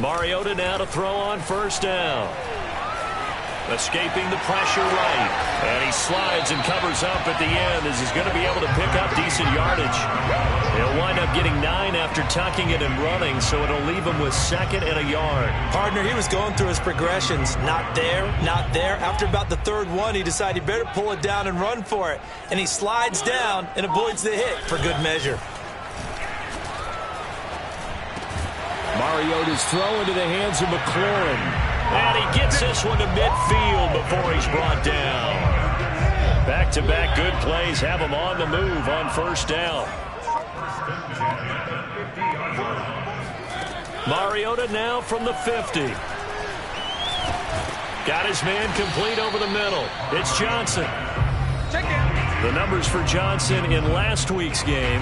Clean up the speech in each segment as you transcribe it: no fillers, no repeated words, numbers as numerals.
Mariota now to throw on first down. Escaping the pressure right. And he slides and covers up at the end as he's going to be able to pick up decent yardage. He'll wind up getting 9 after tucking it and running, so it'll leave him with 2nd and a yard. Partner, he was going through his progressions. Not there, not there. After about the 3rd one, he decided he better pull it down and run for it. And he slides down and avoids the hit for good measure. Mariota's throw into the hands of McLaurin. And he gets this one to midfield before he's brought down. Back-to-back good plays have him on the move on first down. Mariota now from the 50. Got his man complete over the middle. It's Johnson. The numbers for Johnson in last week's game.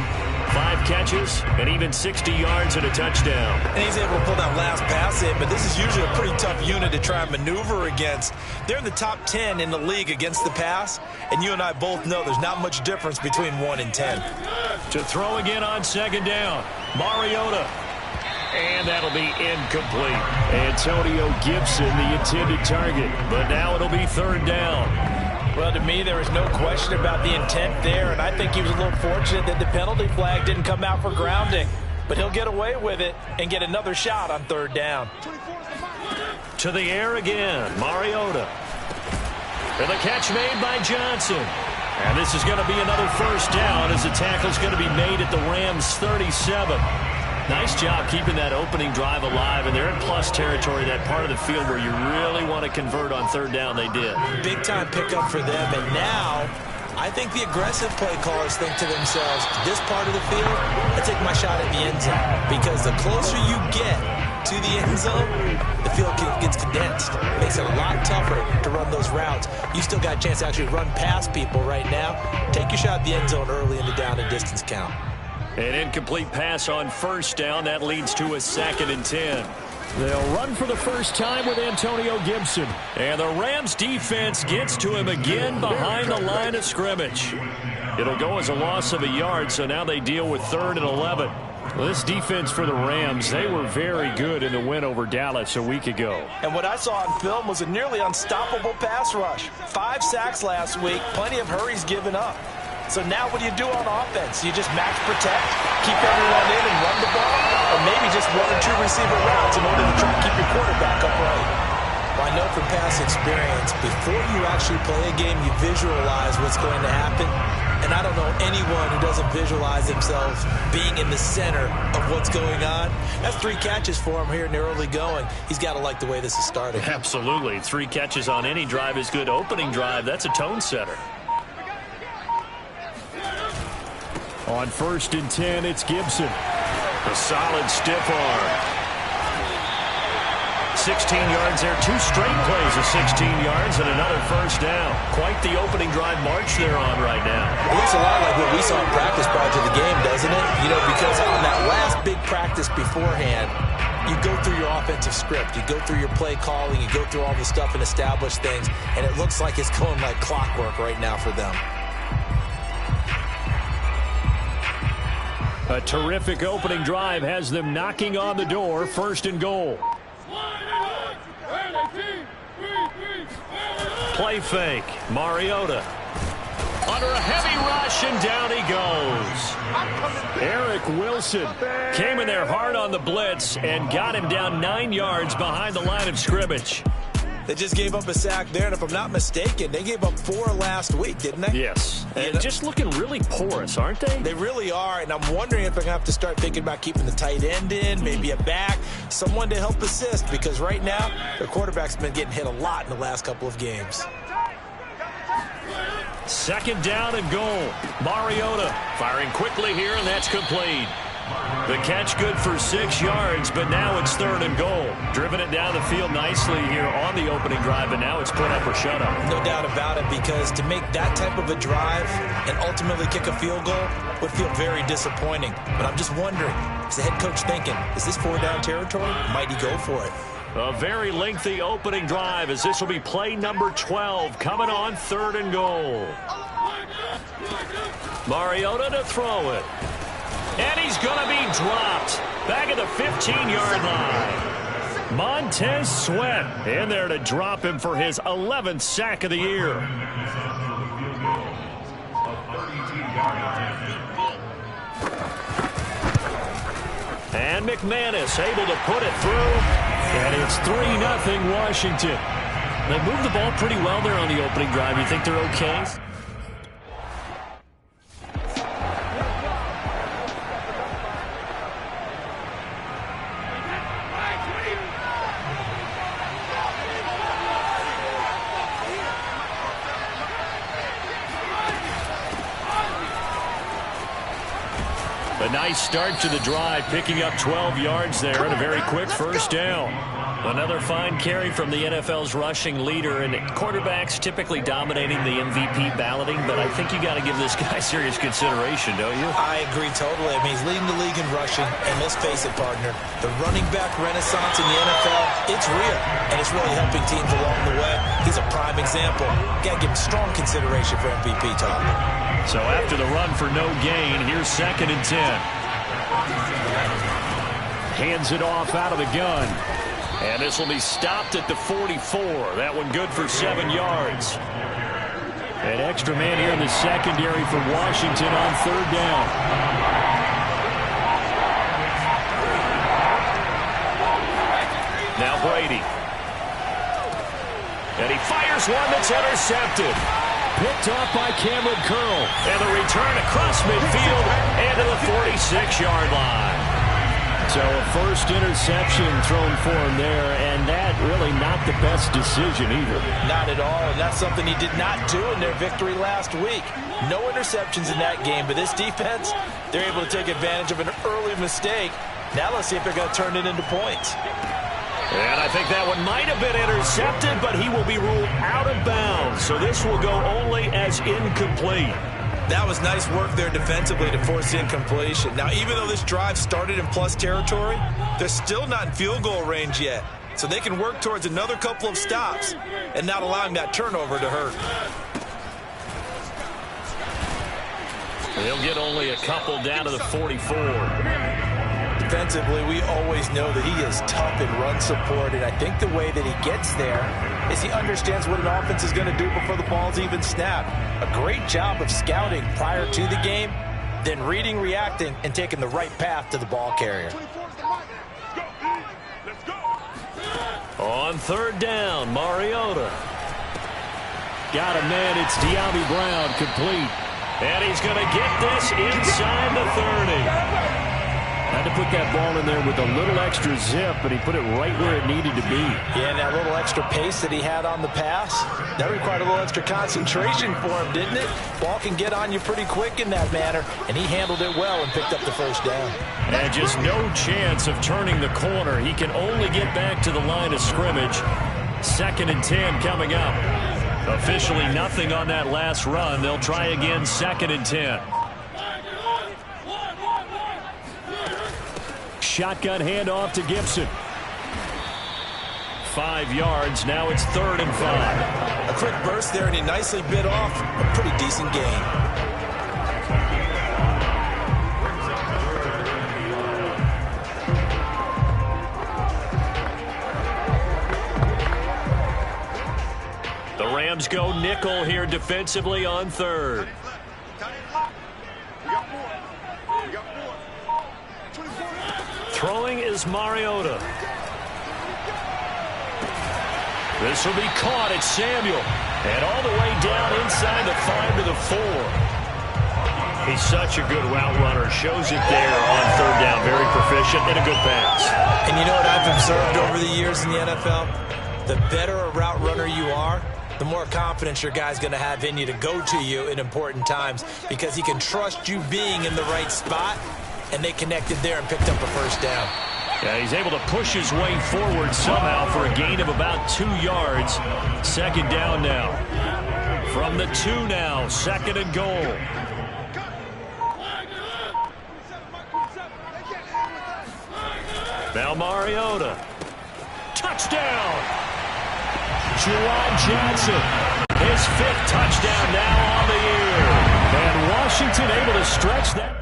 5 catches and even 60 yards and a touchdown. And he's able to pull that last pass in, but this is usually a pretty tough unit to try and maneuver against. They're in the top 10 in the league against the pass, and you and I both know there's not much difference between 1 and 10. To throw again on 2nd down, Mariota. And that'll be incomplete. Antonio Gibson, the intended target, but now it'll be 3rd down. Well, to me, there is no question about the intent there, and I think he was a little fortunate that the penalty flag didn't come out for grounding. But he'll get away with it and get another shot on 3rd down. To the air again, Mariota. And the catch made by Johnson. And this is going to be another 1st down as the tackle's going to be made at the Rams' 37. Nice job keeping that opening drive alive, and they're in plus territory, that part of the field where you really want to convert on 3rd down. They did. Big time pickup for them, and now I think the aggressive play callers think to themselves, this part of the field, I take my shot at the end zone, because the closer you get to the end zone, the field gets condensed. It makes it a lot tougher to run those routes. You still got a chance to actually run past people right now. Take your shot at the end zone early in the down and distance count. An incomplete pass on 1st down. That leads to a 2nd and 10. They'll run for the first time with Antonio Gibson. And the Rams defense gets to him again behind the line of scrimmage. It'll go as a loss of a yard, so now they deal with 3rd and 11. Well, this defense for the Rams, they were very good in the win over Dallas a week ago. And what I saw on film was a nearly unstoppable pass rush. 5 sacks last week, plenty of hurries given up. So now what do you do on offense? You just max protect, keep everyone in and run the ball, or maybe just 1 or 2 receiver routes in order to try and keep your quarterback upright. Well, I know from past experience, before you actually play a game, you visualize what's going to happen. And I don't know anyone who doesn't visualize themselves being in the center of what's going on. That's 3 catches for him here in the early going. He's got to like the way this is starting. Absolutely. 3 catches on any drive is good. Opening drive, that's a tone setter. On 1st and 10, it's Gibson. A solid stiff arm. 16 yards there. 2 straight plays of 16 yards and another 1st down. Quite the opening drive march they're on right now. It looks a lot like what we saw in practice prior to the game, doesn't it? You know, because on that last big practice beforehand, you go through your offensive script. You go through your play calling. You go through all the stuff and establish things. And it looks like it's going like clockwork right now for them. A terrific opening drive has them knocking on the door. 1st and goal. Play fake. Mariota. Under a heavy rush, and down he goes. Eric Wilson came in there hard on the blitz and got him down 9 yards behind the line of scrimmage. They just gave up a sack there, and if I'm not mistaken, they gave up 4 last week, didn't they? Yes, and just looking really porous, aren't they? They really are, and I'm wondering if they're going to have to start thinking about keeping the tight end in, maybe a back, someone to help assist, because right now, their quarterback's been getting hit a lot in the last couple of games. 2nd down and goal. Mariota firing quickly here, and that's complete. The catch good for 6 yards, but now it's 3rd and goal. Driven it down the field nicely here on the opening drive, and now it's put up or shut up. No doubt about it, because to make that type of a drive and ultimately kick a field goal would feel very disappointing. But I'm just wondering, is the head coach thinking, is this 4-down territory? Might he go for it? A very lengthy opening drive, as this will be play number 12 coming on 3rd and goal. Mariota to throw it. And he's going to be dropped back at the 15-yard line. Montez Sweat in there to drop him for his 11th sack of the year. And McManus able to put it through. And it's 3-0 Washington. They moved the ball pretty well there on the opening drive. You think they're okay? A nice start to the drive, picking up 12 yards there and a very quick first down. Another fine carry from the NFL's rushing leader, and quarterbacks typically dominating the MVP balloting, but I think you got to give this guy serious consideration, don't you? I agree totally. I mean, he's leading the league in rushing, and let's face it, partner, the running back renaissance in the NFL, it's real, and it's really helping teams along the way. He's a prime example. Got to give him strong consideration for MVP talk. So after the run for no gain, here's 2nd and 10. Hands it off out of the gun. And this will be stopped at the 44. That one good for 7 yards. An extra man here in the secondary for Washington on 3rd down. Now Brady. And he fires one that's intercepted. Picked off by Cameron Curl. And the return across midfield and to the 46-yard line. So a first interception thrown for him there, and that really not the best decision either. Not at all, and that's something he did not do in their victory last week. No interceptions in that game, but this defense, they're able to take advantage of an early mistake. Now let's see if they're going to turn it into points. And I think that one might have been intercepted, but he will be ruled out of bounds. So this will go only as incomplete. That was nice work there defensively to force incompletion. Now, even though this drive started in plus territory, they're still not in field goal range yet. So they can work towards another couple of stops and not allowing that turnover to hurt. They'll get only a couple down to the 44. Defensively, we always know that he is tough in run support, and I think the way that he gets there is he understands what an offense is going to do before the ball's even snapped. A great job of scouting prior to the game, then reading, reacting, and taking the right path to the ball carrier. On 3rd down, Mariota. Got a man, it's De'Ami Brown, complete. And he's going to get this inside the 30. Had to put that ball in there with a little extra zip, but he put it right where it needed to be. Yeah, and that little extra pace that he had on the pass, that required a little extra concentration for him, didn't it? Ball can get on you pretty quick in that manner, and he handled it well and picked up the first down. And just no chance of turning the corner. He can only get back to the line of scrimmage. 2nd and 10 coming up. Officially nothing on that last run. They'll try again, 2nd and 10. Shotgun handoff to Gibson. 5 yards. Now it's 3rd and 5. A quick burst there, and he nicely bit off a pretty decent gain. The Rams go nickel here defensively on 3rd. Throwing is Mariota. This will be caught. It's Samuel. And all the way down inside the 5 to the 4. He's such a good route runner. Shows it there on 3rd down. Very proficient and a good pass. And you know what I've observed over the years in the NFL? The better a route runner you are, the more confidence your guy's going to have in you to go to you in important times, because he can trust you being in the right spot. And they connected there and picked up a first down. Yeah, he's able to push his way forward somehow for a gain of about 2 yards. 2nd down now. From the 2 now, 2nd and goal. Now Mariota. Touchdown! Juwan Johnson. His 5th touchdown now on the year. And Washington able to stretch that.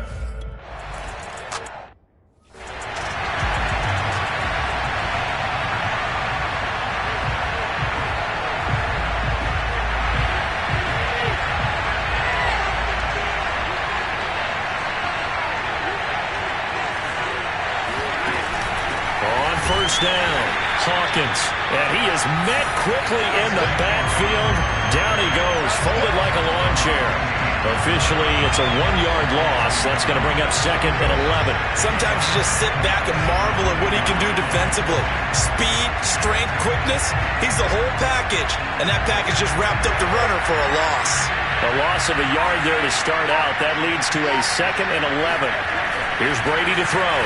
first down. Hawkins, and he is met quickly in the backfield. Down he goes, folded like a lawn chair. Officially, it's a 1-yard loss. That's going to bring up 2nd and 11. Sometimes you just sit back and marvel at what he can do defensively. Speed, strength, quickness, he's the whole package. And that package just wrapped up the runner for a loss. A loss of a yard there to start out. That leads to a 2nd and 11. Here's Brady to throw.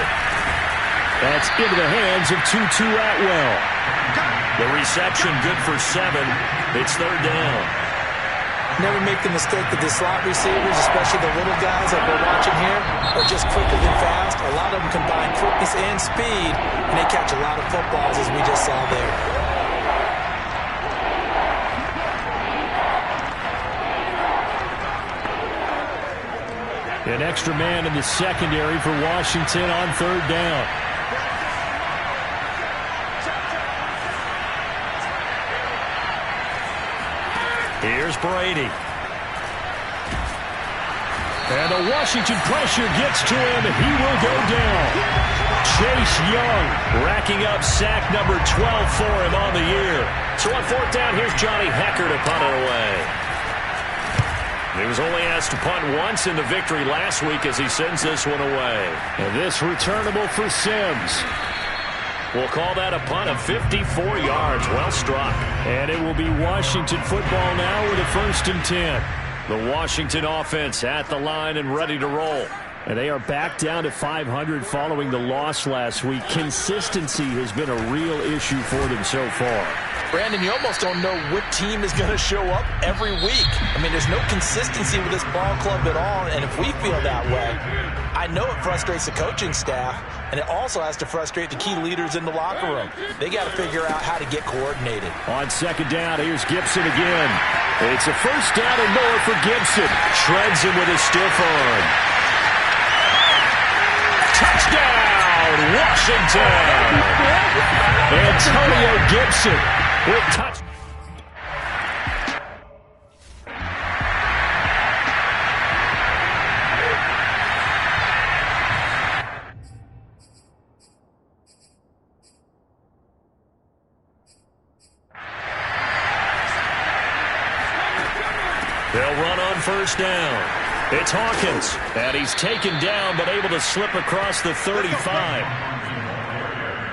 That's into the hands of Tutu Atwell. The reception good for 7. It's 3rd down. Never make the mistake that the slot receivers, especially the little guys that we're watching here, are just quicker than fast. A lot of them combine quickness and speed, and they catch a lot of footballs, as we just saw there. An extra man in the secondary for Washington on 3rd down. Here's Brady. And the Washington pressure gets to him, and he will go down. Chase Young racking up sack number 12 for him on the year. So on 4th down, here's Johnny Hecker to punt it away. He was only asked to punt once in the victory last week as he sends this one away. And this returnable for Sims. We'll call that a punt of 54 yards. Well struck. And it will be Washington football now with a 1st and 10. The Washington offense at the line and ready to roll. And they are back down to 500 following the loss last week. Consistency has been a real issue for them so far. Brandon, you almost don't know what team is going to show up every week. I mean, there's no consistency with this ball club at all, and if we feel that way, I know it frustrates the coaching staff, and it also has to frustrate the key leaders in the locker room. They got to figure out how to get coordinated. On 2nd down, here's Gibson again. It's a 1st down and more for Gibson. Shreds him with a stiff arm. Touchdown, Washington! Antonio Gibson with touch. They'll run on 1st down. It's Hawkins, and he's taken down but able to slip across the 35.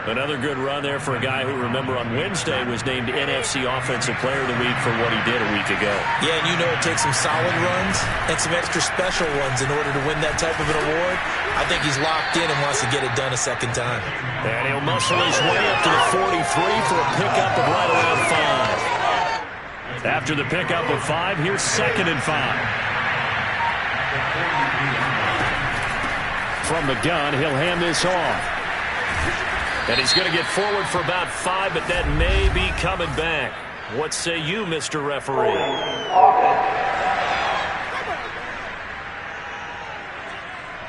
Another good run there for a guy who, remember, on Wednesday was named NFC Offensive Player of the Week for what he did a week ago. Yeah, and you know it takes some solid runs and some extra special ones in order to win that type of an award. I think he's locked in and wants to get it done a 2nd time. And he'll muscle his way up to the 43 for a pickup of right around 5. After the pickup of 5, here's 2nd and 5. From the gun, he'll hand this off. And he's going to get forward for about 5, but that may be coming back. What say you, Mr. Referee?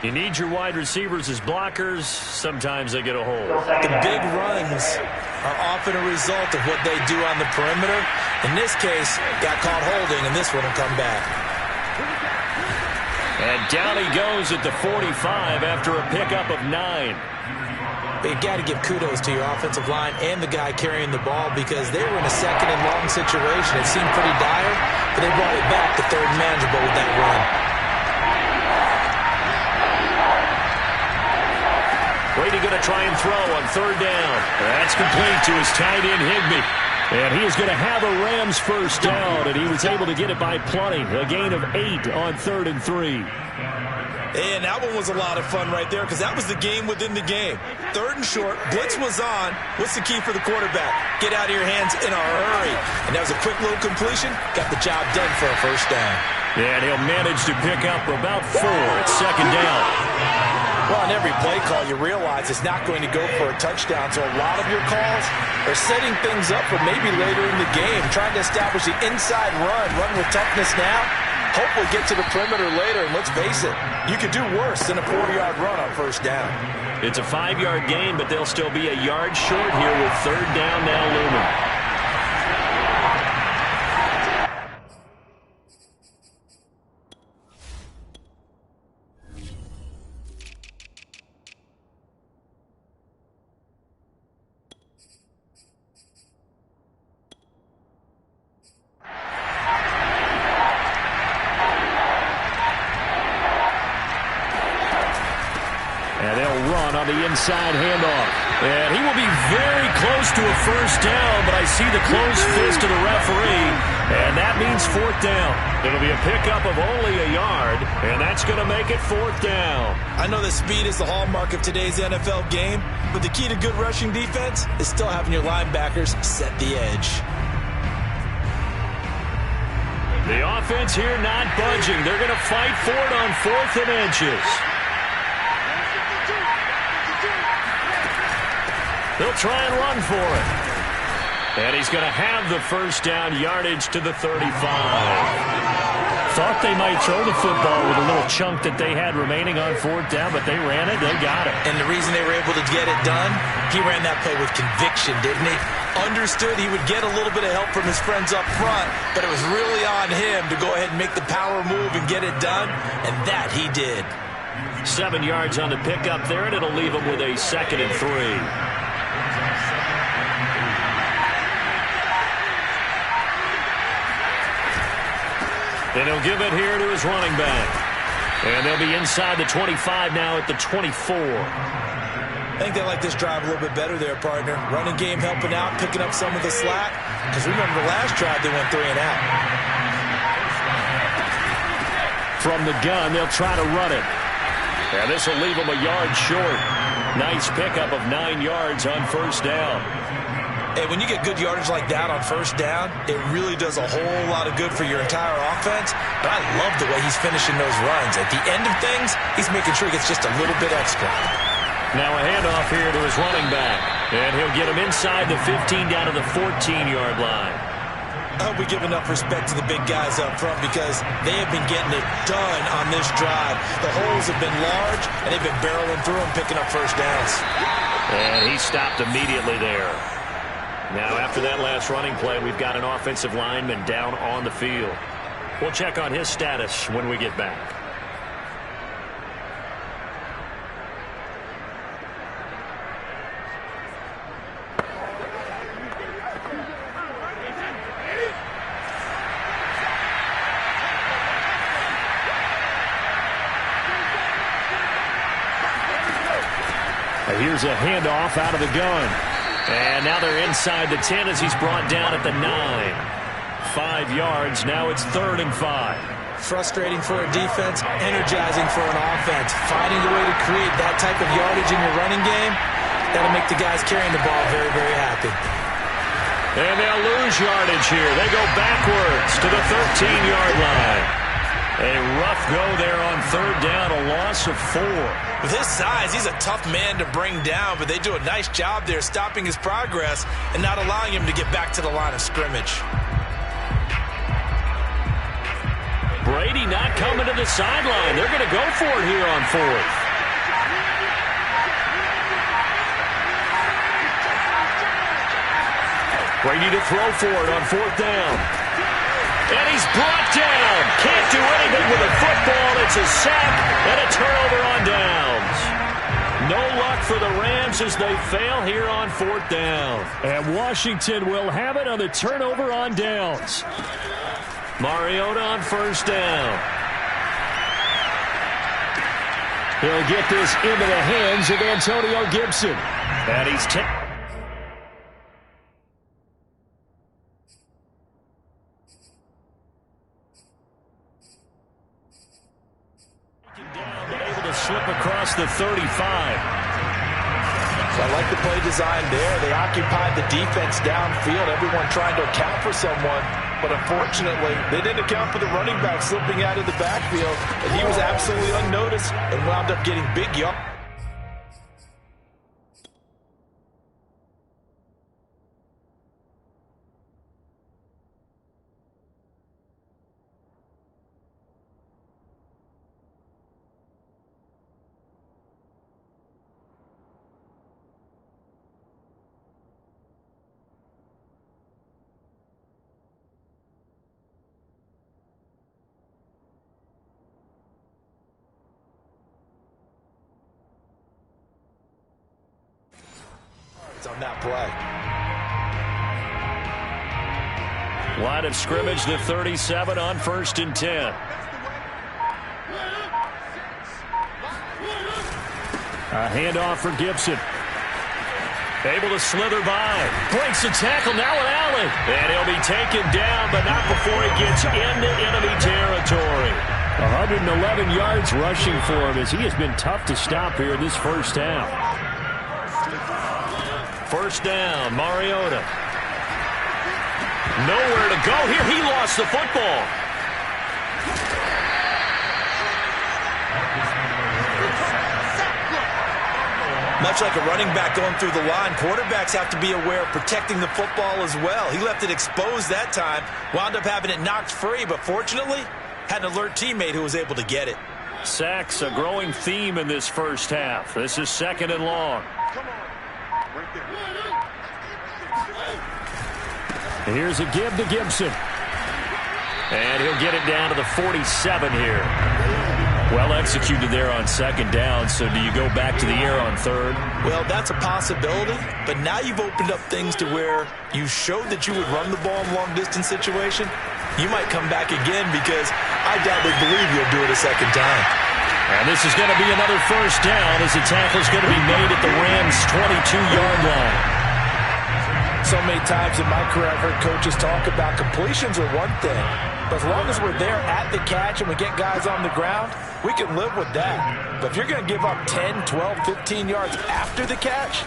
You need your wide receivers as blockers. Sometimes they get a hold. The big runs are often a result of what they do on the perimeter. In this case, got caught holding, and this one will come back. And down he goes at the 45 after a pickup of 9. You got to give kudos to your offensive line and the guy carrying the ball because they were in a 2nd and long situation. It seemed pretty dire, but they brought it back to 3rd and manageable with that run. Brady going to try and throw on 3rd down. That's complete to his tight end, Higbee. And he is going to have a Rams 1st down, and he was able to get it by plenty. A gain of 8 on 3rd and 3. And that one was a lot of fun right there because that was the game within the game. 3rd and short, blitz was on. What's the key for the quarterback? Get out of your hands in a hurry. And that was a quick little completion. Got the job done for a 1st down. And he'll manage to pick up about 4 at 2nd down. Well, on every play call, you realize it's not going to go for a touchdown. So a lot of your calls are setting things up for maybe later in the game, trying to establish the inside run with toughness now. Hope we'll get to the perimeter later, and let's face it, you could do worse than a 40-yard run on 1st down. It's a 5-yard gain, but they'll still be a yard short here with 3rd down now looming. they'll run on the inside handoff. And he will be very close to a first down, but I see the closed fist of the referee, and that means fourth down. It'll be a pickup of only a yard, and that's going to make it fourth down. I know that speed is the hallmark of today's NFL game, but the key to good rushing defense is still having your linebackers set the edge. The offense here not budging. They're going to fight for it on 4th and inches. They'll try and run for it. And he's going to have the first down, yardage to the 35. Thought they might throw the football with a little chunk that they had remaining on 4th down, but they ran it, they got it. And the reason they were able to get it done, he ran that play with conviction, didn't he? Understood he would get a little bit of help from his friends up front, but it was really on him to go ahead and make the power move and get it done, and that he did. 7 yards on the pickup there, and it'll leave him with a 2nd and 3. And he'll give it here to his running back. And they'll be inside the 25 now at the 24. I think they like this drive a little bit better there, partner. Running game helping out, picking up some of the slack. Because remember, the last drive they went 3 and out. From the gun, they'll try to run it. And this will leave them a yard short. Nice pickup of 9 yards on first down. Hey, when you get good yardage like that on first down, it really does a whole lot of good for your entire offense. But I love the way he's finishing those runs. At the end of things, he's making sure he gets just a little bit extra. Now a handoff here to his running back. And he'll get him inside the 15 down to the 14-yard line. I hope we give enough respect to the big guys up front because they have been getting it done on this drive. The holes have been large, and they've been barreling through them, picking up first downs. And he stopped immediately there. Now, after that last running play, we've got an offensive lineman down on the field. We'll check on his status when we get back. Here's a handoff out of the gun. And now they're inside the 10 as he's brought down at the 9. 5 yards. Now it's 3rd and 5. Frustrating for a defense, energizing for an offense. Finding a way to create that type of yardage in your running game, that'll make the guys carrying the ball very, very happy. And they'll lose yardage here. They go backwards to the 13-yard line. A rough go there on 3rd down, a loss of 4. With his size, he's a tough man to bring down, but they do a nice job there stopping his progress and not allowing him to get back to the line of scrimmage. Brady not coming to the sideline. They're going to go for it here on 4th. Brady to throw for it on 4th down. And he's brought down. Can't do anything with a football. It's a sack and a turnover on downs. No luck for the Rams as they fail here on 4th down. And Washington will have it on the turnover on downs. Mariota on 1st down. He'll get this into the hands of Antonio Gibson. And he's slip across the 35. So I like the play design there. They occupied the defense downfield, everyone trying to account for someone. But unfortunately, they didn't account for the running back slipping out of the backfield. And he was absolutely unnoticed and wound up getting big yards. On that play. Line of scrimmage, the 37 on 1st and 10. A handoff for Gibson. Able to slither by. Breaks the tackle now with Allen. And he'll be taken down, but not before he gets into enemy territory. 111 yards rushing for him as he has been tough to stop here in this first half. First down, Mariota. Nowhere to go here. He lost the football. Much like a running back going through the line, quarterbacks have to be aware of protecting the football as well. He left it exposed that time, wound up having it knocked free, but fortunately, had an alert teammate who was able to get it. Sacks, a growing theme in this first half. This is 2nd and long. Here's a give to Gibson. And he'll get it down to the 47 here. Well executed there on 2nd down, so do you go back to the air on 3rd? Well, that's a possibility, but now you've opened up things to where you showed that you would run the ball in long-distance situation. You might come back again because I doubt they believe you'll do it a 2nd time. And this is going to be another first down as the tackle's going to be made at the Rams' 22-yard line. So many times in my career I've heard coaches talk about completions are one thing, but as long as we're there at the catch and we get guys on the ground, we can live with that. But if you're going to give up 10, 12, 15 yards after the catch,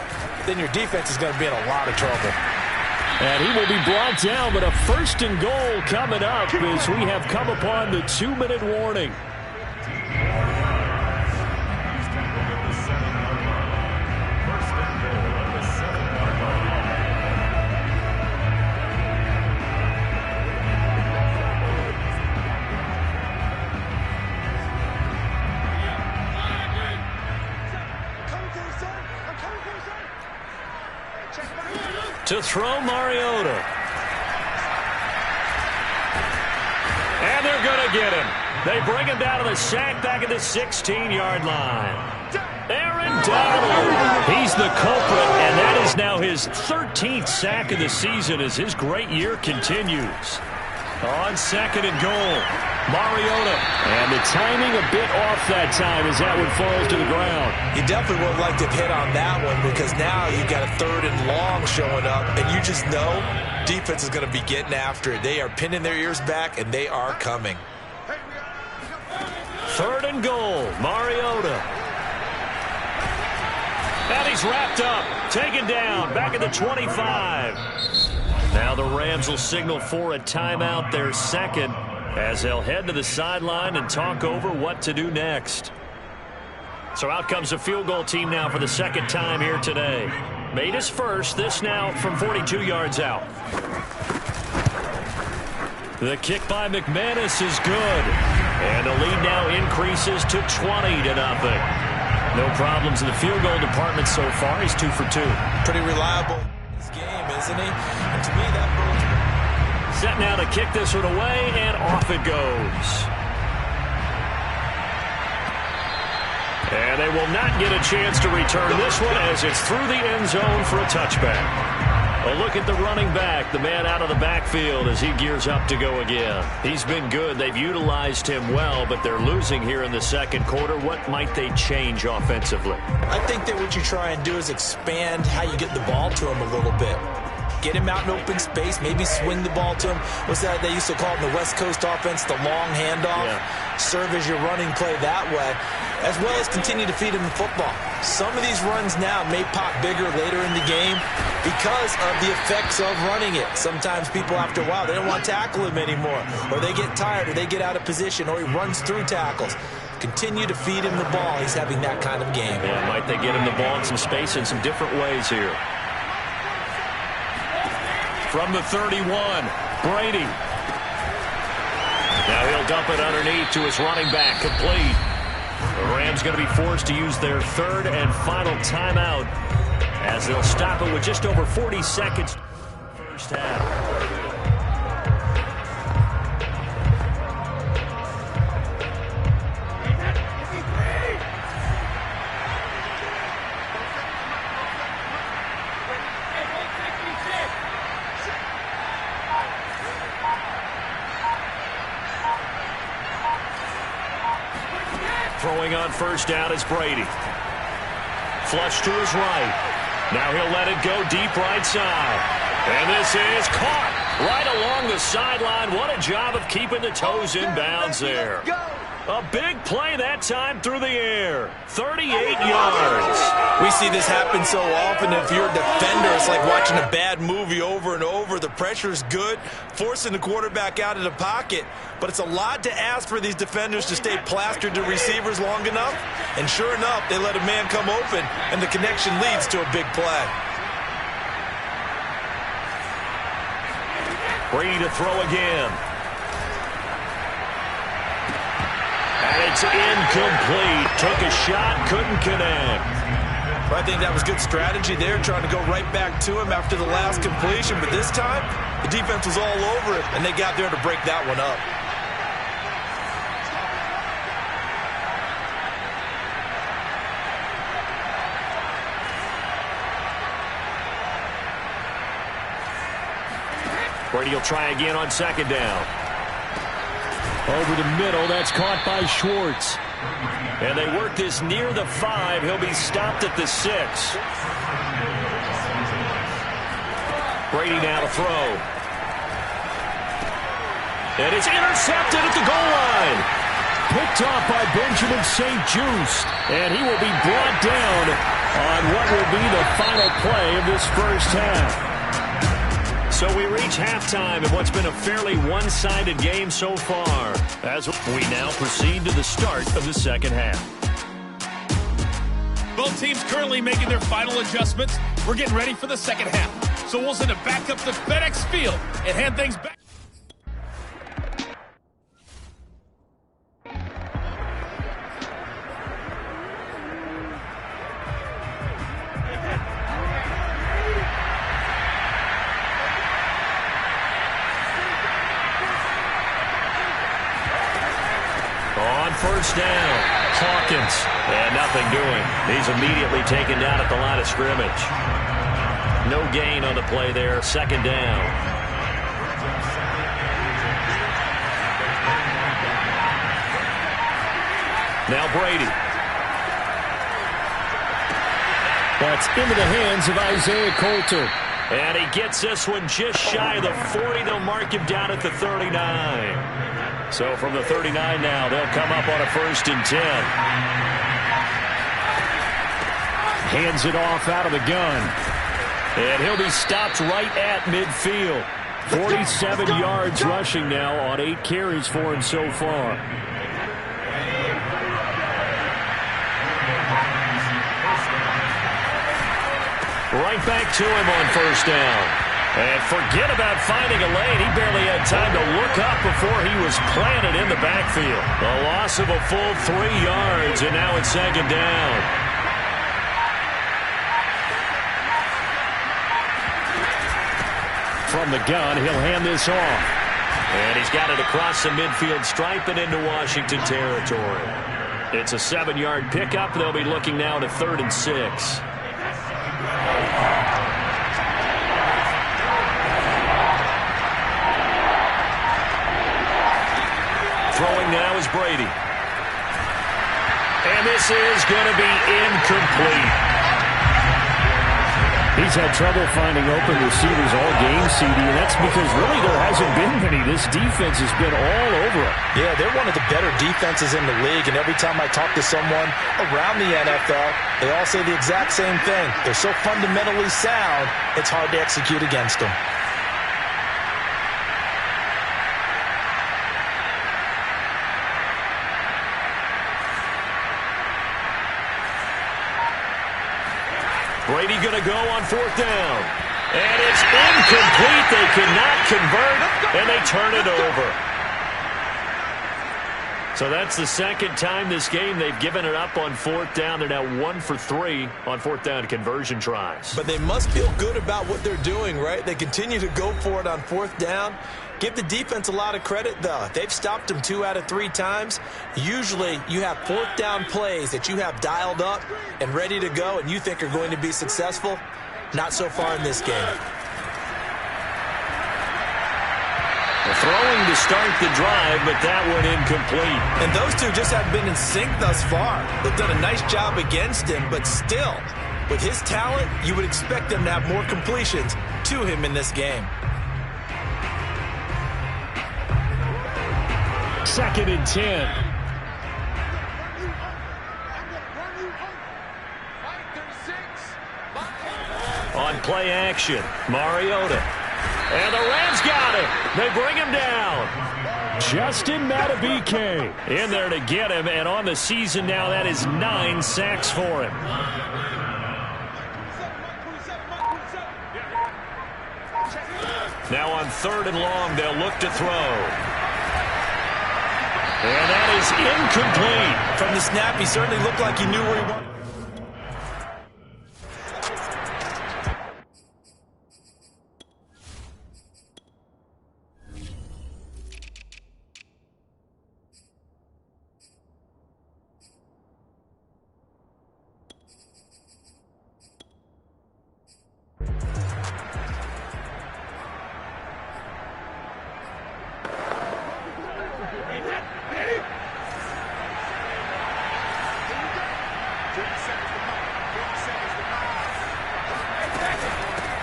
then your defense is going to be in a lot of trouble. And he will be brought down, but a 1st and goal coming up as we have come upon the 2-minute warning. To throw Mariota. And they're going to get him. They bring him down to the sack back at the 16-yard line. Aaron Donald. He's the culprit, and that is now his 13th sack of the season as his great year continues. On 2nd and goal, Mariota. And the timing a bit off that time as that one falls to the ground. You definitely would like to hit on that one because now you've got a 3rd and long showing up, and you just know defense is going to be getting after it. They are pinning their ears back, and they are coming. 3rd and goal, Mariota. And he's wrapped up, taken down, back at the 25. Now the Rams will signal for a timeout, their 2nd, as they'll head to the sideline and talk over what to do next. So out comes the field goal team now for the 2nd time here today. Made his first, this now from 42 yards out. The kick by McManus is good. And the lead now increases to 20-0. No problems in the field goal department so far. He's 2 for 2. Pretty reliable in this game, isn't he? And to me, that bodes. Set now to kick this one away, and off it goes. And they will not get a chance to return this one as it's through the end zone for a touchback. A look at the running back, the man out of the backfield as he gears up to go again. He's been good. They've utilized him well, but they're losing here in the 2nd quarter. What might they change offensively? I think that what you try and do is expand how you get the ball to him a little bit. Get him out in open space, maybe swing the ball to him. What's that they used to call it in the West Coast offense, the long handoff? Yeah. Serve as your running play that way, as well as continue to feed him the football. Some of these runs now may pop bigger later in the game because of the effects of running it. Sometimes people, after a while, they don't want to tackle him anymore, or they get tired, or they get out of position, or he runs through tackles. Continue to feed him the ball. He's having that kind of game. Yeah, might they get him the ball in some space in some different ways here. From the 31, Brady. Now he'll dump it underneath to his running back, complete. The Rams going to be forced to use their 3rd and final timeout as they'll stop it with just over 40 seconds first half. Throwing on first down is Brady. Flush to his right. Now he'll let it go deep right side. And this is caught right along the sideline. What a job of keeping the toes in bounds there. A big play that time through the air. 38 yards. We see this happen so often. If you're a defender, it's like watching a bad movie over and over. The pressure is good, forcing the quarterback out of the pocket. But it's a lot to ask for these defenders to stay plastered to receivers long enough. And sure enough, they let a man come open, and the connection leads to a big play. Brady to throw again. And it's incomplete. Took a shot, couldn't connect. I think that was good strategy there, trying to go right back to him after the last completion. But this time, the defense was all over it, and they got there to break that one up. Brady will try again on second down. Over the middle, that's caught by Schwartz. And they work this near the 5. He'll be stopped at the 6. Brady now to throw. And it's intercepted at the goal line. Picked off by Benjamin St-Juste. And he will be brought down on what will be the final play of this first half. So we reach halftime in what's been a fairly one-sided game so far, as we now proceed to the start of the second half. Both teams currently making their final adjustments. We're getting ready for the second half. So we'll send it back up to FedEx Field and hand things back. First down, Hawkins, and nothing doing. He's immediately taken down at the line of scrimmage. No gain on the play there, second down. Now Brady. That's into the hands of Isaiah Coulter. And he gets this one just shy of the 40. They'll mark him down at the 39. So from the 39 now, they'll come up on a 1st and 10. Hands it off out of the gun. And he'll be stopped right at midfield. 47 yards rushing now on 8 carries for him so far. Right back to him on first down. And forget about finding a lane. He barely had time to look up before he was planted in the backfield. A loss of a full 3 yards, and now it's second down. From the gun, he'll hand this off. And he's got it across the midfield stripe and into Washington territory. It's a 7-yard pickup. They'll be looking now to 3rd and 6. Throwing now is Brady. And this is going to be incomplete. He's had trouble finding open receivers all game, CD, and that's because really there hasn't been many. This defense has been all over it. Yeah, they're one of the better defenses in the league, and every time I talk to someone around the NFL, they all say the exact same thing. They're so fundamentally sound, it's hard to execute against them. Brady going to go on 4th down. And it's incomplete. They cannot convert, and they turn it over. So that's the second time this game they've given it up on 4th down. They're now 1 for 3 on 4th down conversion tries. But they must feel good about what they're doing, right? They continue to go for it on 4th down. Give the defense a lot of credit, though. They've stopped them 2 out of 3 times. Usually, you have 4th down plays that you have dialed up and ready to go and you think are going to be successful. Not so far in this game. Throwing to start the drive, but that one incomplete. And those two just have been in sync thus far. They've done a nice job against him, but still, with his talent, you would expect them to have more completions to him in this game. 2nd and 10. On play action, Mariota. And the Rams got him. They bring him down. Justin Madubuike in there to get him. And on the season now, that is 9 sacks for him. Now on 3rd and long, they'll look to throw. And that is incomplete. From the snap, he certainly looked like he knew where he wanted.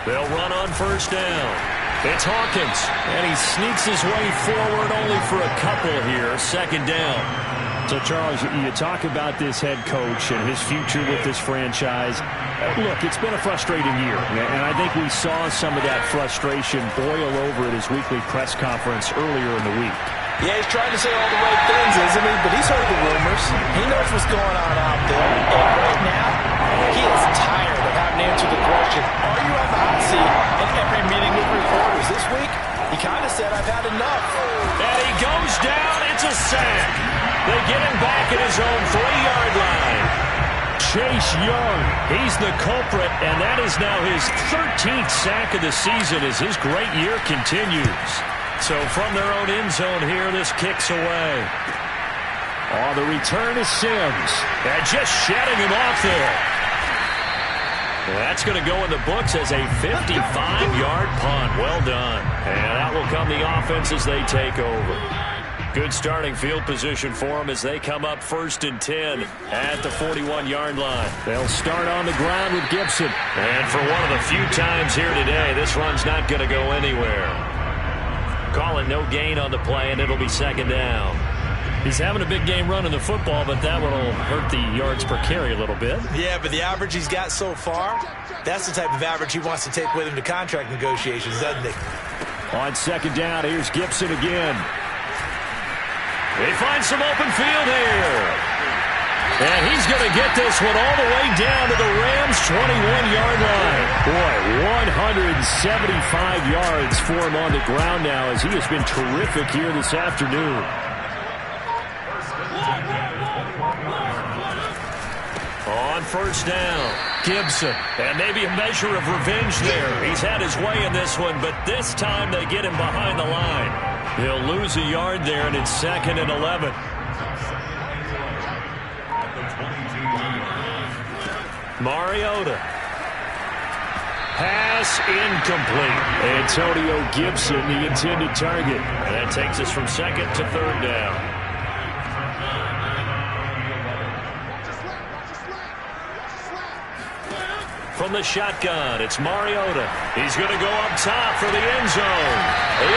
They'll run on 1st down. It's Hawkins, and he sneaks his way forward only for a couple here. 2nd down. So, Charles, you talk about this head coach and his future with this franchise. Look, it's been a frustrating year, and I think we saw some of that frustration boil over at his weekly press conference earlier in the week. Yeah, he's trying to say all the right things, isn't he? But he's heard the rumors. He knows what's going on out there. And right now, he is tired of having to answer the question, are you on the hot seat in every meeting with reporters? This week, he kind of said, I've had enough. And he goes down. It's a sack. They get him back at his own 3-yard line. Chase Young, he's the culprit, and that is now his 13th sack of the season as his great year continues. So from their own end zone here, this kicks away. Oh, the return is Sims. And just shedding him off there. That's going to go in the books as a 55-yard punt. Well done. And that will come the offense as they take over. Good starting field position for them as they come up 1st and 10 at the 41-yard line. They'll start on the ground with Gibson. And for one of the few times here today, this run's not going to go anywhere. Call it no gain on the play, and it'll be 2nd down. He's having a big game running the football, but that one will hurt the yards per carry a little bit. Yeah, but the average he's got so far, that's the type of average he wants to take with him to contract negotiations, doesn't he? On 2nd down, here's Gibson again. They find some open field here. And he's going to get this one all the way down to the Rams' 21-yard line. Boy, 175 yards for him on the ground now as he has been terrific here this afternoon. On 1st down, Gibson. And maybe a measure of revenge there. He's had his way in this one, but this time they get him behind the line. He'll lose a yard there, and it's 2nd and 11. Mariota. Pass incomplete. Antonio Gibson, the intended target. And that takes us from 2nd to 3rd down. From the shotgun, it's Mariota. He's going to go up top for the end zone.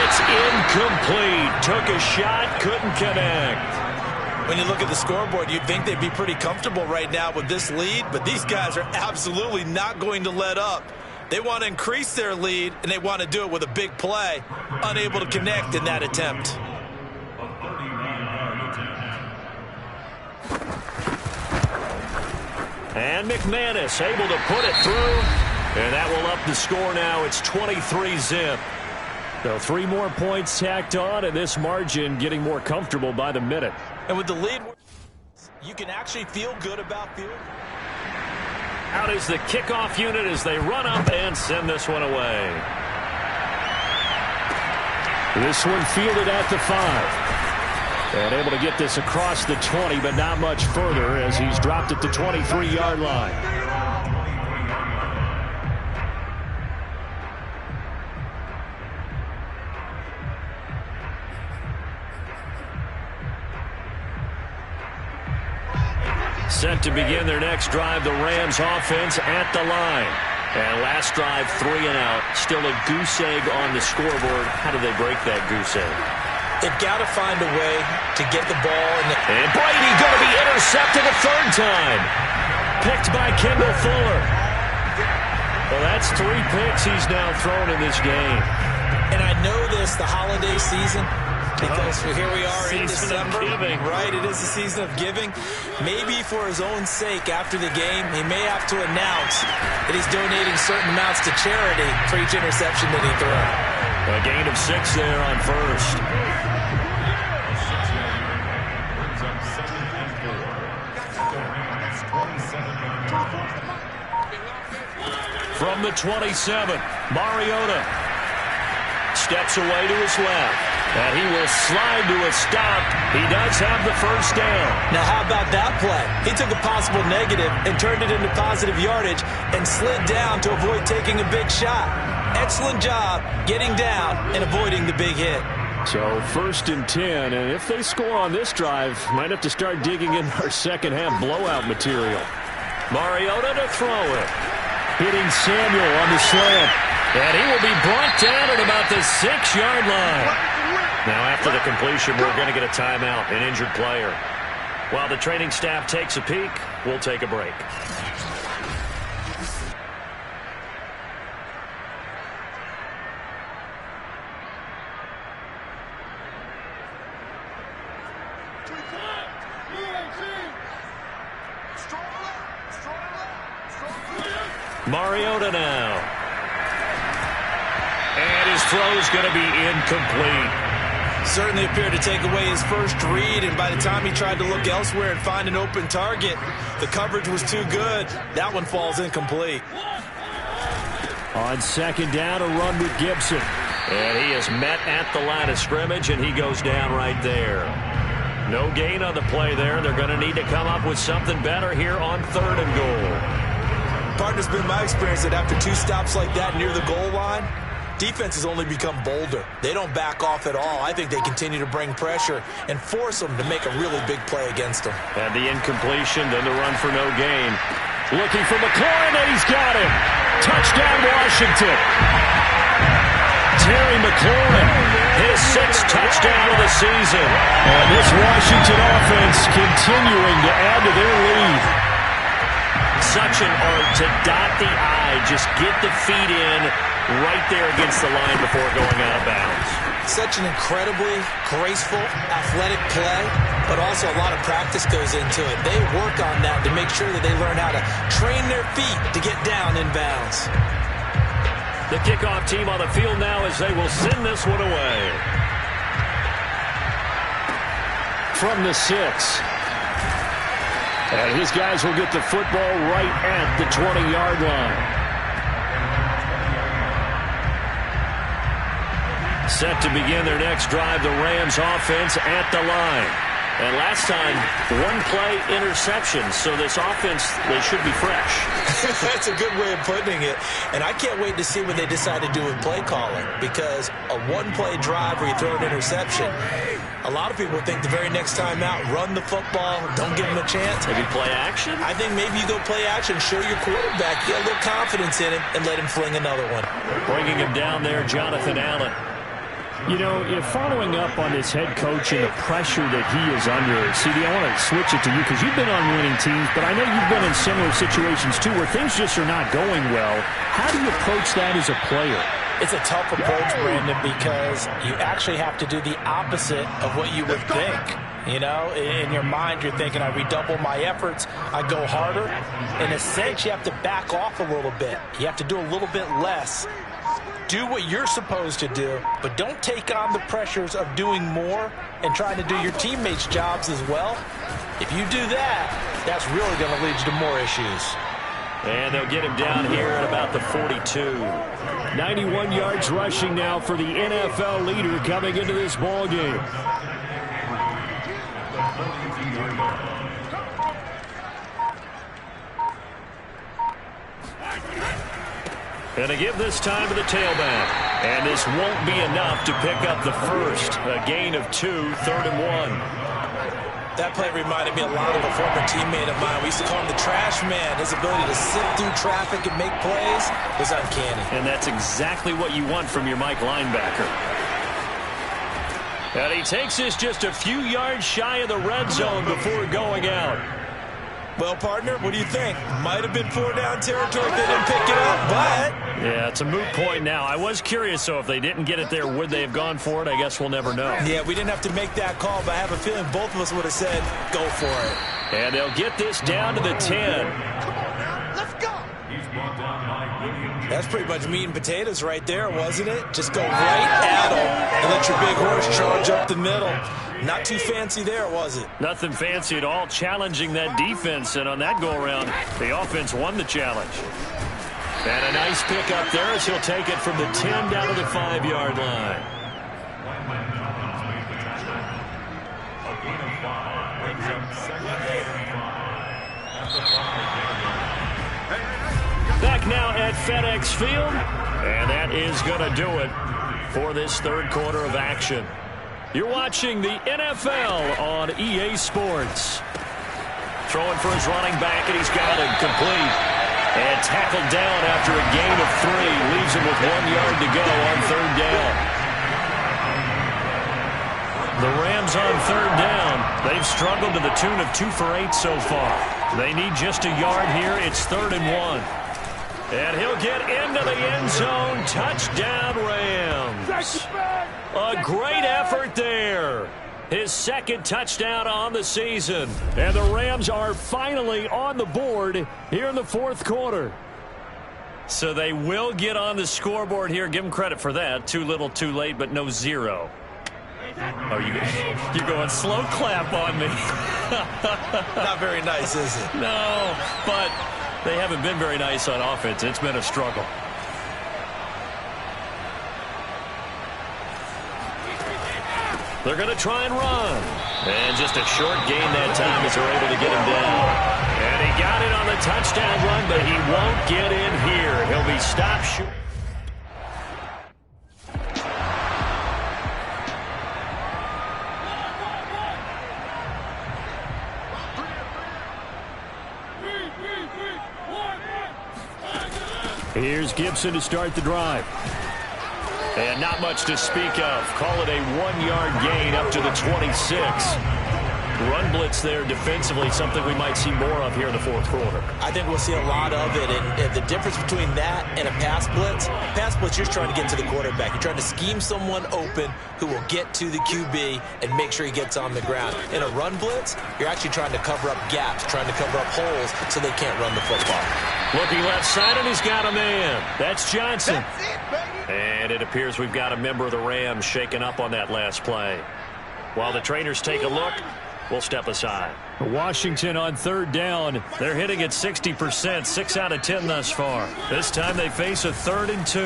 It's incomplete. Took a shot, couldn't connect. When you look at the scoreboard, you'd think they'd be pretty comfortable right now with this lead, but these guys are absolutely not going to let up. They want to increase their lead, and they want to do it with a big play. Unable to connect in that attempt. And McManus able to put it through, and that will up the score now. It's 23-zip. So 3 more points tacked on, and this margin getting more comfortable by the minute. And with the lead, you can actually feel good about field. Out is the kickoff unit as they run up and send this one away. This one fielded at the 5. And able to get this across the 20, but not much further as he's dropped at the 23-yard line. Set to begin their next drive, the Rams offense at the line. And last drive, 3 and out. Still a goose egg on the scoreboard. How do they break that goose egg? They've got to find a way to get the ball. And Brady going to be intercepted a third time. Picked by Kendall Fuller. Well, that's 3 picks he's now thrown in this game. And I know this, the holiday season, because here we are in December. Right, it is the season of giving. Maybe for his own sake after the game, he may have to announce that he's donating certain amounts to charity for each interception that he throws. A gain of 6 there on first. From the 27, Mariota steps away to his left. And he will slide to a stop. He does have the first down. Now, how about that play? He took a possible negative and turned it into positive yardage and slid down to avoid taking a big shot. Excellent job getting down and avoiding the big hit. So 1st and 10, and if they score on this drive, might have to start digging in our second half blowout material. Mariota to throw it. Hitting Samuel on the slant. And he will be brought down at about the 6-yard line. Now after the completion, we're going to get a timeout, an injured player. While the training staff takes a peek, we'll take a break. Mariota now. And his throw is going to be incomplete. Certainly appeared to take away his first read, and by the time he tried to look elsewhere and find an open target, the coverage was too good. That one falls incomplete. On 2nd down, a run with Gibson. And he is met at the line of scrimmage, and he goes down right there. No gain on the play there. They're going to need to come up with something better here on 3rd and goal. Partner's been my experience that after 2 stops like that near the goal line, defense has only become bolder. They don't back off at all. I think they continue to bring pressure and force them to make a really big play against them. And the incompletion, then the run for no gain. Looking for McLaurin, and he's got him. Touchdown, Washington. Terry McLaurin, his 6th touchdown of the season. And this Washington offense continuing to add to their lead. Such an art to dot the I, just get the feet in right there against the line before going out of bounds. Such an incredibly graceful, athletic play, but also a lot of practice goes into it. They work on that to make sure that they learn how to train their feet to get down in bounds. The kickoff team on the field now as they will send this one away. From the 6. And his guys will get the football right at the 20-yard line. Set to begin their next drive, the Rams offense at the line. And last time, 1-play interception. So this offense, they should be fresh. That's a good way of putting it. And I can't wait to see what they decide to do with play calling. Because a 1-play drive where you throw an interception, a lot of people think the very next time out, run the football, don't give them a chance. Maybe play action? I think maybe you go play action, show your quarterback, get a little confidence in him, and let him fling another one. Bringing him down there, Jonathan Allen. You know, if following up on this head coach and the pressure that he is under, CD, I want to switch it to you because you've been on winning teams, but I know you've been in similar situations too where things just are not going well. How do you approach that as a player? It's a tough approach, Brandon, because you actually have to do the opposite of what you would think. You know, in your mind, you're thinking, I redouble my efforts, I go harder. In a sense, you have to back off a little bit. You have to do a little bit less. Do what you're supposed to do, but don't take on the pressures of doing more and trying to do your teammates' jobs as well. If you do that, that's really going to lead you to more issues. And they'll get him down here at about the 42. 91 yards rushing now for the NFL leader coming into this ball game. And to give this time to the tailback. And this won't be enough to pick up the first. A gain of 2, 3rd and 1. That play reminded me a lot of a former teammate of mine. We used to call him the trash man. His ability to sift through traffic and make plays was uncanny. And that's exactly what you want from your Mike linebacker. And he takes this just a few yards shy of the red zone before going out. Well, partner, what do you think? Might have been 4-down territory if they didn't pick it up, but... Yeah, it's a moot point now. I was curious, so if they didn't get it there, would they have gone for it? I guess we'll never know. Yeah, we didn't have to make that call, but I have a feeling both of us would have said, go for it. And they'll get this down to the 10. Let's go. That's pretty much meat and potatoes right there, wasn't it? Just go right at them and let your big horse charge up the middle. Not too fancy there, was it? Nothing fancy at all, challenging that defense, and on that go-around, the offense won the challenge. And a nice pick up there as he'll take it from the 10 down to the 5-yard line. Back now at FedEx Field, and that is going to do it for this third quarter of action. You're watching the NFL on EA Sports. Throwing for his running back, and he's got it complete. And tackled down after a gain of 3. Leaves him with 1 yard to go on third down. The Rams on third down. They've struggled to the tune of 2 for 8 so far. They need just a yard here. It's 3rd and 1. And he'll get into the end zone. Touchdown, Rams. A great effort there. His second touchdown on the season. And the Rams are finally on the board here in the fourth quarter. So they will get on the scoreboard here. Give them credit for that. Too little, too late, but no 0. Oh, you're going slow clap on me. Not very nice, is it? No, but they haven't been very nice on offense. It's been a struggle. They're going to try and run. And just a short gain that time as they're able to get him down. And he got it on the touchdown run, but he won't get in here. He'll be stopped short. Here's Gibson to start the drive. And not much to speak of. Call it a 1-yard gain up to the 26. Run blitz there defensively, something we might see more of here in the fourth quarter. I think we'll see a lot of it. And the difference between that and a pass blitz, you're trying to get to the quarterback. You're trying to scheme someone open who will get to the QB and make sure he gets on the ground. In a run blitz, you're actually trying to cover up gaps, trying to cover up holes so they can't run the football. Looking left side, and he's got a man. That's Johnson. That's it, baby. And it appears we've got a member of the Rams shaken up on that last play. While the trainers take a look, we'll step aside. Washington on third down. They're hitting at 60%, 6 out of 10 thus far. This time they face a 3rd and 2.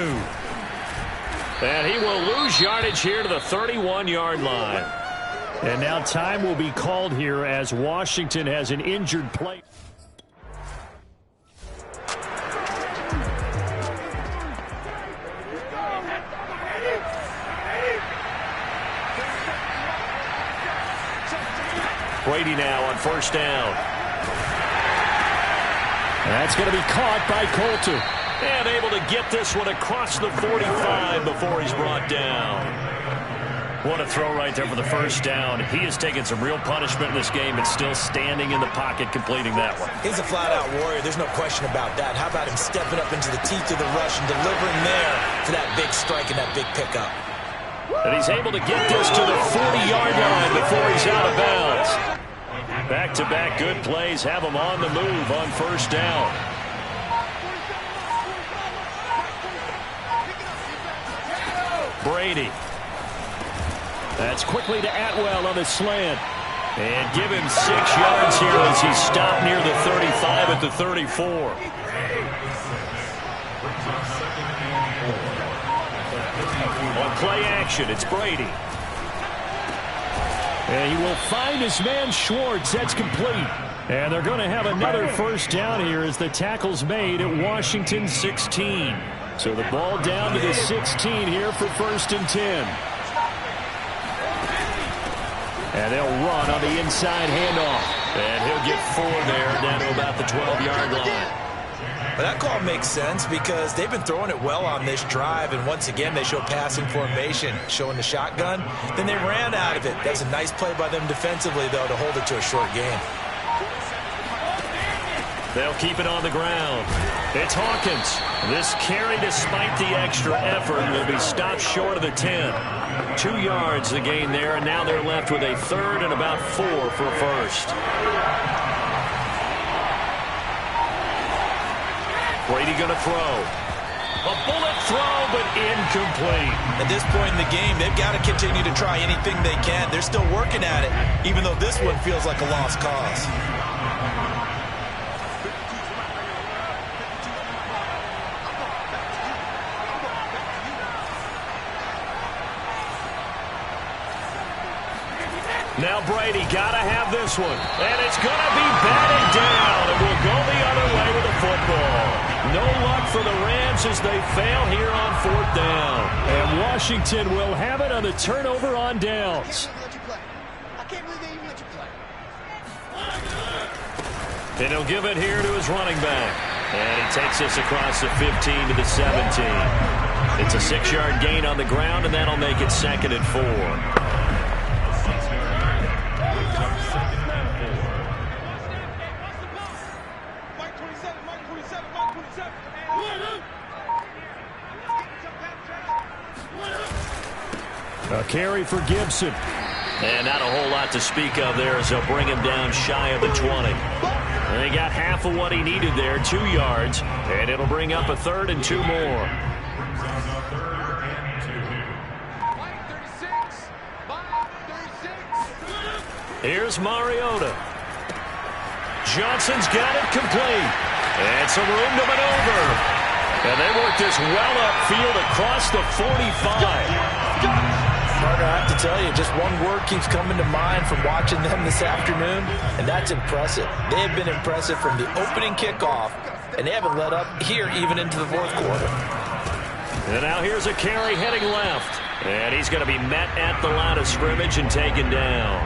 And he will lose yardage here to the 31-yard line. And now time will be called here as Washington has an injured player. Brady now on first down. That's going to be caught by Coulter. And able to get this one across the 45 before he's brought down. What a throw right there for the first down. He has taken some real punishment in this game, but still standing in the pocket completing that one. He's a flat-out warrior. There's no question about that. How about him stepping up into the teeth of the rush and delivering there for that big strike and that big pickup. And he's able to get this to the 40-yard line before he's out of bounds. Back-to-back good plays have him on the move on first down. Brady. That's quickly to Atwell on the slant. And give him 6 yards here as he's stopped near the 35 at the 34. On play action, it's Brady. And he will find his man Schwartz. That's complete. And they're going to have another first down here as the tackle's made at Washington 16. So the ball down to the 16 here for 1st and 10. And they'll run on the inside handoff. And he'll get 4 there down to about the 12-yard line. But that call makes sense because they've been throwing it well on this drive, and once again they show passing formation, showing the shotgun. Then they ran out of it. That's a nice play by them defensively, though, to hold it to a short game. They'll keep it on the ground. It's Hawkins. This carry, despite the extra effort, will be stopped short of the 10. 2 yards the gain there, and now they're left with a 3rd and about 4 for a first. Brady going to throw. A bullet throw, but incomplete. At this point in the game, they've got to continue to try anything they can. They're still working at it, even though this one feels like a lost cause. Now Brady got to have this one. And it's going to be batted down. It will go the other way with the football. No luck for the Rams as they fail here on 4th down. And Washington will have it on the turnover on downs. And he'll give it here to his running back. And he takes us across the 15 to the 17. It's a 6-yard gain on the ground, and that'll make it 2nd and 4. A carry for Gibson. And not a whole lot to speak of there as they'll bring him down shy of the 20. And he got half of what he needed there, 2 yards. And it'll bring up a 3rd and 2 more. Here's Mariota. Johnson's got it complete. And some room to maneuver. And they work this well upfield across the 45. Carter, I have to tell you, just one word keeps coming to mind from watching them this afternoon, and that's impressive. They have been impressive from the opening kickoff, and they haven't let up here even into the 4th quarter. And now here's a carry heading left. And he's going to be met at the line of scrimmage and taken down.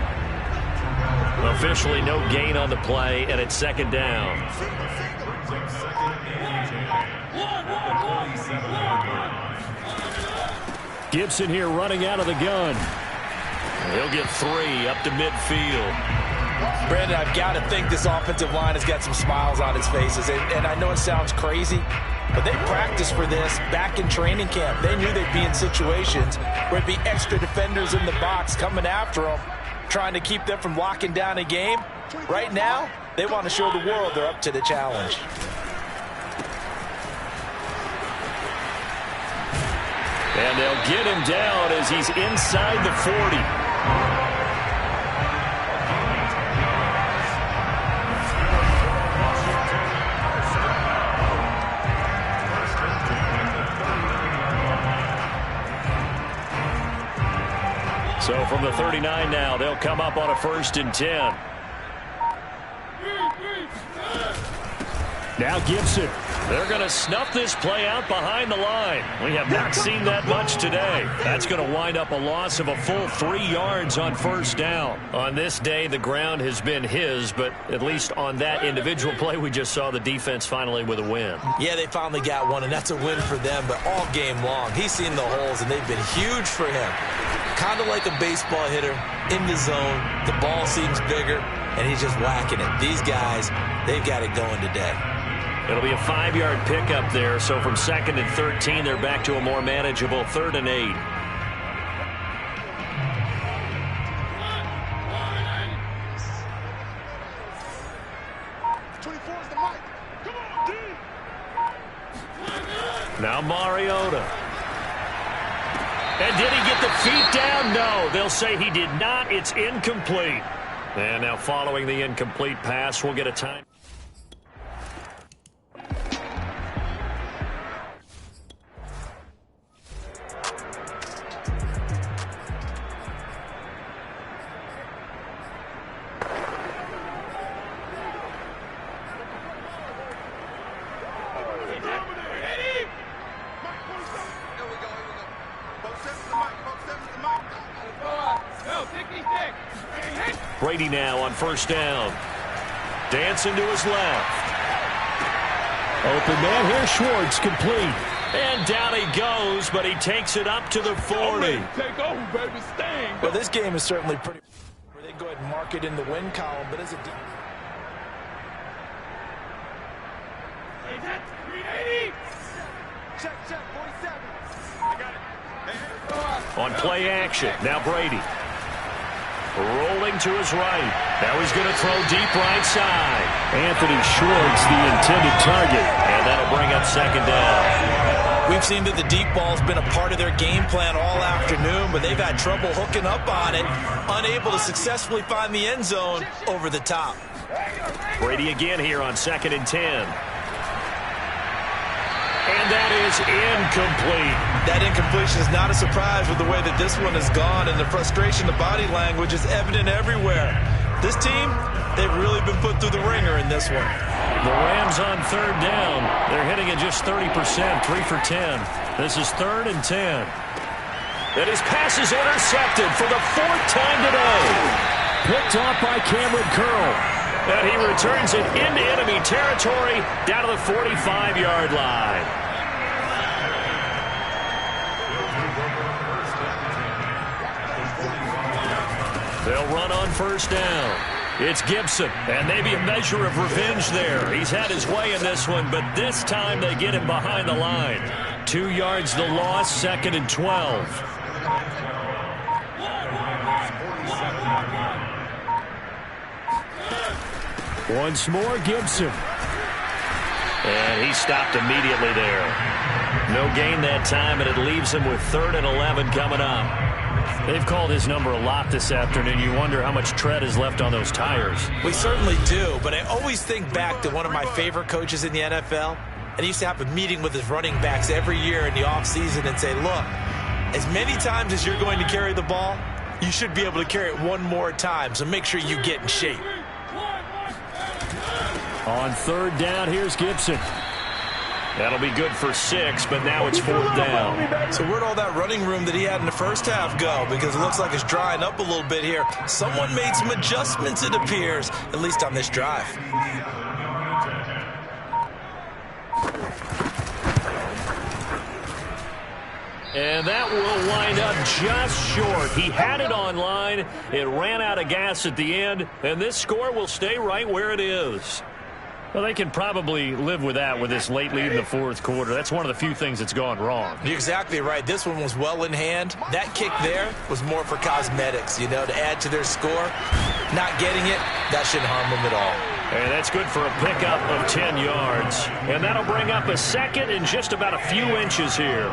Officially no gain on the play, and it's 2nd down. Gibson here running out of the gun. He'll get 3 up to midfield. Brandon, I've got to think this offensive line has got some smiles on its faces. And I know it sounds crazy, but they practiced for this back in training camp. They knew they'd be in situations where it'd be extra defenders in the box coming after them, trying to keep them from locking down a game. Right now, they want to show the world they're up to the challenge. And they'll get him down as he's inside the 40. So from the 39 now, they'll come up on a 1st and 10. Now Gibson. They're going to snuff this play out behind the line. We have not seen that much today. That's going to wind up a loss of a full 3 yards on 1st down. On this day, the ground has been his, but at least on that individual play, we just saw the defense finally with a win. Yeah, they finally got one, and that's a win for them, but all game long, he's seen the holes, and they've been huge for him. Kind of like a baseball hitter in the zone. The ball seems bigger, and he's just whacking it. These guys, they've got it going today. It'll be a 5-yard pickup there, so from 2nd and 13, they're back to a more manageable 3rd and 8. Now Mariota. And did he get the feet down? No, they'll say he did not. It's incomplete. And now following the incomplete pass, we'll get a time. Brady now on first down. Dancing to his left. Open man here, Schwartz, complete. And down he goes, but he takes it up to the 40. Take over, baby. Sting. Well, this game is certainly pretty. Where they go ahead and mark it in the win column, but as a deep. Hey, that's 380. Check, 47. I got it. On play action, now Brady. Rolling to his right. Now he's going to throw deep right side. Anthony Schwartz, the intended target. And that'll bring up second down. We've seen that the deep ball's been a part of their game plan all afternoon, but they've had trouble hooking up on it, unable to successfully find the end zone over the top. Brady again here on 2nd and 10. And that is incomplete. That incompletion is not a surprise with the way that this one has gone, and the frustration, the body language is evident everywhere. This team, they've really been put through the ringer in this one. The Rams on 3rd down. They're hitting at just 30%, 3 for 10. This is 3rd and 10. And his pass is intercepted for the 4th time today. Picked off by Cameron Curl. And he returns it into enemy territory down to the 45-yard line. They'll run on first down. It's Gibson, and maybe a measure of revenge there. He's had his way in this one, but this time they get him behind the line. 2 yards the loss, 2nd and 12. Once more, Gibson. And he stopped immediately there. No gain that time, and it leaves him with 3rd and 11 coming up. They've called his number a lot this afternoon. You wonder how much tread is left on those tires. We certainly do, but I always think back to one of my favorite coaches in the NFL. And he used to have a meeting with his running backs every year in the offseason and say, look, as many times as you're going to carry the ball, you should be able to carry it one more time, so make sure you get in shape. On 3rd down, here's Gibson. That'll be good for 6, but now it's 4th down. So where'd all that running room that he had in the first half go? Because it looks like it's drying up a little bit here. Someone made some adjustments, it appears, at least on this drive. And that will wind up just short. He had it on line. It ran out of gas at the end, and this score will stay right where it is. Well, they can probably live with that with this late lead in the 4th quarter. That's one of the few things that's gone wrong. You're exactly right. This one was well in hand. That kick there was more for cosmetics, you know, to add to their score. Not getting it, that shouldn't harm them at all. And that's good for a pickup of 10 yards. And that'll bring up a 2nd and just about a few inches here.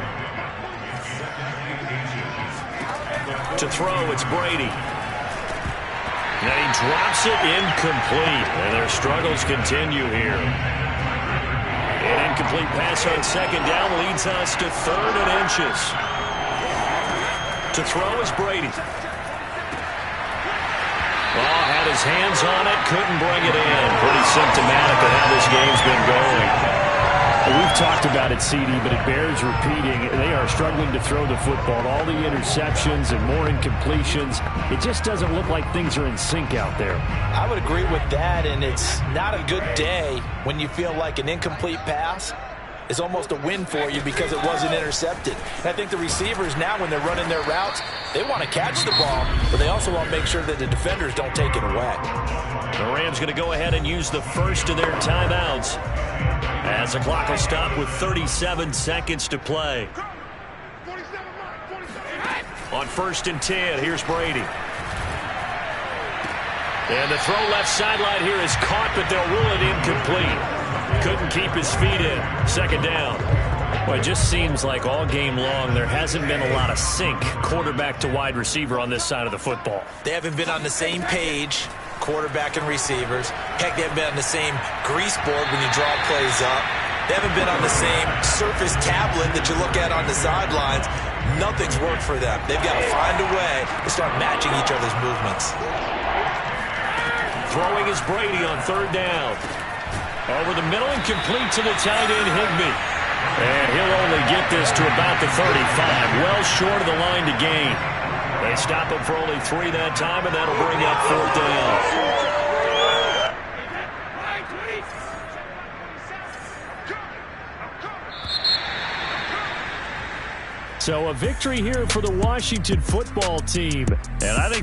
To throw, it's Brady. And he drops it incomplete. And their struggles continue here. An incomplete pass on 2nd down leads us to 3rd and inches. To throw is Brady. Oh, had his hands on it, couldn't bring it in. Pretty symptomatic of how this game's been going. We've talked about it, CD, but it bears repeating. They are struggling to throw the football. All the interceptions and more incompletions. It just doesn't look like things are in sync out there. I would agree with that, and it's not a good day when you feel like an incomplete pass is almost a win for you because it wasn't intercepted. And I think the receivers now, when they're running their routes, they want to catch the ball, but they also want to make sure that the defenders don't take it away. The Rams going to go ahead and use the first of their timeouts as the clock will stop with 37 seconds to play. On 1st and 10, here's Brady. And the throw left sideline here is caught, but they'll rule it incomplete. Couldn't keep his feet in. 2nd down. Well, it just seems like all game long there hasn't been a lot of sync quarterback to wide receiver on this side of the football. They haven't been on the same page, quarterback and receivers. Heck, they haven't been on the same grease board when you draw plays up. They haven't been on the same surface tablet that you look at on the sidelines. Nothing's worked for them. They've got to find a way to start matching each other's movements. Throwing is Brady on 3rd down. Over the middle and complete to the tight end, Higbee. And he'll only get this to about the 35, well short of the line to gain. They stop him for only 3 that time, and that'll bring up 4th down. So a victory here for the Washington football team. And I think